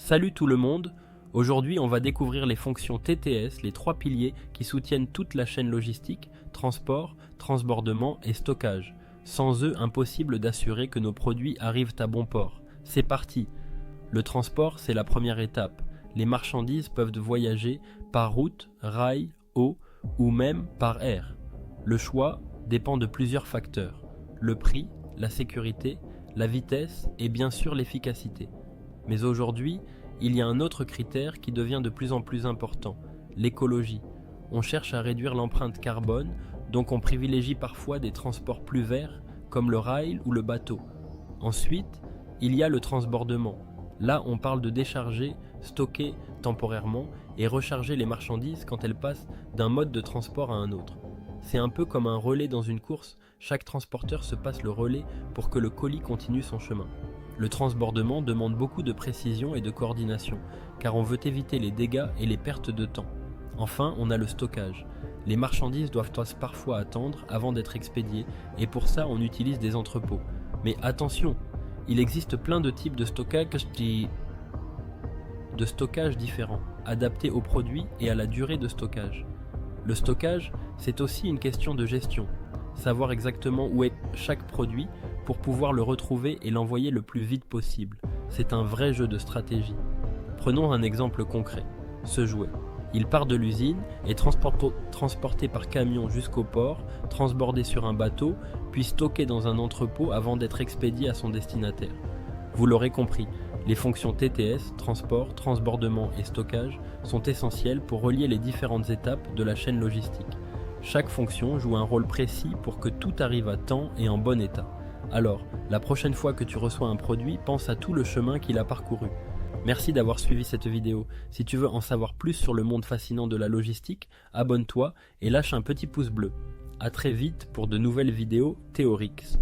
Salut tout le monde, aujourd'hui on va découvrir les fonctions TTS, les trois piliers qui soutiennent toute la chaîne logistique, transport, transbordement et stockage. Sans eux, impossible d'assurer que nos produits arrivent à bon port. C'est parti. Le transport, c'est la première étape. Les marchandises peuvent voyager par route, rail, eau ou même par air. Le choix dépend de plusieurs facteurs. Le prix, la sécurité, la vitesse et bien sûr l'efficacité. Mais aujourd'hui, il y a un autre critère qui devient de plus en plus important, l'écologie. On cherche à réduire l'empreinte carbone, donc on privilégie parfois des transports plus verts, comme le rail ou le bateau. Ensuite, il y a le transbordement. Là, on parle de décharger, stocker temporairement et recharger les marchandises quand elles passent d'un mode de transport à un autre. C'est un peu comme un relais dans une course, chaque transporteur se passe le relais pour que le colis continue son chemin. Le transbordement demande beaucoup de précision et de coordination, car on veut éviter les dégâts et les pertes de temps. Enfin, on a le stockage. Les marchandises doivent parfois attendre avant d'être expédiées, et pour ça on utilise des entrepôts. Mais attention, il existe plein de types de stockage différents, adaptés aux produits et à la durée de stockage. Le stockage, c'est aussi une question de gestion. Savoir exactement où est chaque produit pour pouvoir le retrouver et l'envoyer le plus vite possible. C'est un vrai jeu de stratégie. Prenons un exemple concret. Ce jouet. Il part de l'usine, est transporté par camion jusqu'au port, transbordé sur un bateau, puis stocké dans un entrepôt avant d'être expédié à son destinataire. Vous l'aurez compris, les fonctions TTS, transport, transbordement et stockage, sont essentielles pour relier les différentes étapes de la chaîne logistique. Chaque fonction joue un rôle précis pour que tout arrive à temps et en bon état. Alors, la prochaine fois que tu reçois un produit, pense à tout le chemin qu'il a parcouru. Merci d'avoir suivi cette vidéo. Si tu veux en savoir plus sur le monde fascinant de la logistique, abonne-toi et lâche un petit pouce bleu. A très vite pour de nouvelles vidéos Théorix.